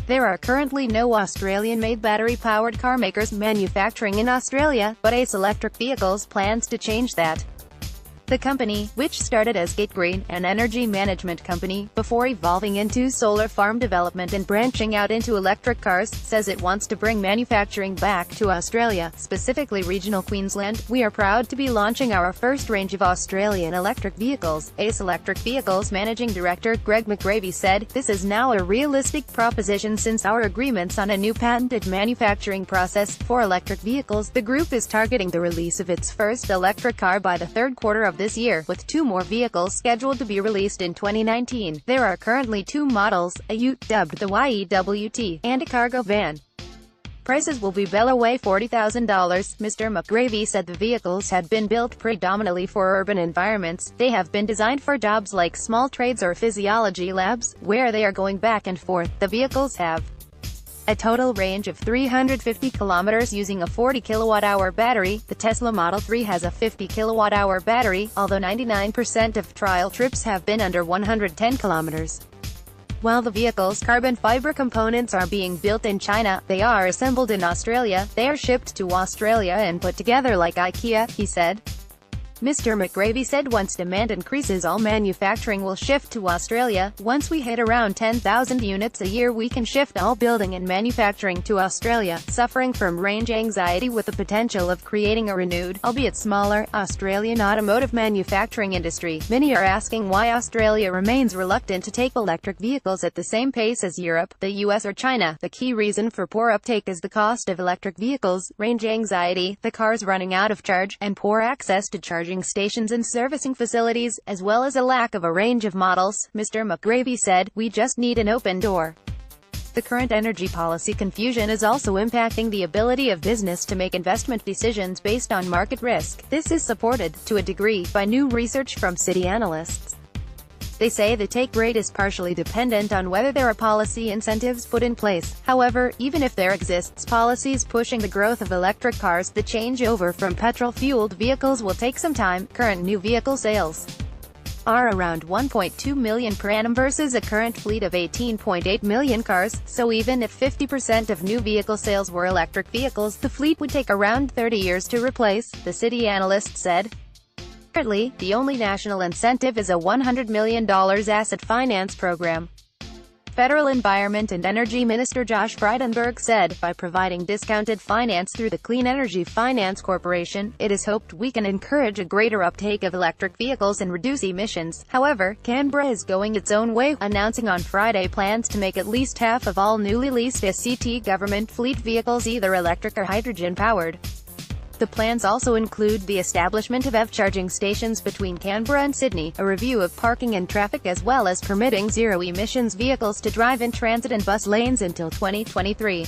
There are currently no Australian-made battery-powered car makers manufacturing in Australia, but Ace Electric Vehicles plans to change that. The company, which started as GetGreen, an energy management company, before evolving into solar farm development and branching out into electric cars, says it wants to bring manufacturing back to Australia, specifically regional Queensland. "We are proud to be launching our first range of Australian electric vehicles," Ace Electric Vehicles Managing Director Greg McGravy said. "This is now a realistic proposition since our agreements on a new patented manufacturing process for electric vehicles." The group is targeting the release of its first electric car by the third quarter of this year, with 2 more vehicles scheduled to be released in 2019. There are currently 2 models, a ute dubbed the YEWT, and a cargo van. Prices will be below $40,000. Mr. McGravy said the vehicles had been built predominantly for urban environments. They have been designed for jobs like small trades or physiology labs, where they are going back and forth. The vehicles have a total range of 350 kilometers using a 40 kilowatt-hour battery. The Tesla Model 3 has a 50 kilowatt-hour battery, although 99% of trial trips have been under 110 kilometers. While the vehicle's carbon fiber components are being built in China, they are assembled in Australia. They are shipped to Australia and put together like IKEA, he said. Mr. McGravy said once demand increases, all manufacturing will shift to Australia. Once we hit around 10,000 units a year, we can shift all building and manufacturing to Australia. Suffering from range anxiety with the potential of creating a renewed, albeit smaller, Australian automotive manufacturing industry, many are asking why Australia remains reluctant to take electric vehicles at the same pace as Europe, the US or China. The key reason for poor uptake is the cost of electric vehicles, range anxiety, the cars running out of charge, and poor access to charging stations and servicing facilities, as well as a lack of a range of models. Mr. McGravy said, "We just need an open door." The current energy policy confusion is also impacting the ability of business to make investment decisions based on market risk. This is supported, to a degree, by new research from Citi analysts. They say the take rate is partially dependent on whether there are policy incentives put in place. However, even if there exists policies pushing the growth of electric cars, the changeover from petrol-fueled vehicles will take some time. Current new vehicle sales are around 1.2 million per annum versus a current fleet of 18.8 million cars, so even if 50% of new vehicle sales were electric vehicles, the fleet would take around 30 years to replace, the Citi analyst said. Currently, the only national incentive is a $100 million asset finance program. Federal Environment and Energy Minister Josh Frydenberg said, "By providing discounted finance through the Clean Energy Finance Corporation, it is hoped we can encourage a greater uptake of electric vehicles and reduce emissions." However, Canberra is going its own way, announcing on Friday plans to make at least half of all newly leased ACT government fleet vehicles either electric or hydrogen-powered. The plans also include the establishment of EV charging stations between Canberra and Sydney, a review of parking and traffic, as well as permitting zero-emissions vehicles to drive in transit and bus lanes until 2023.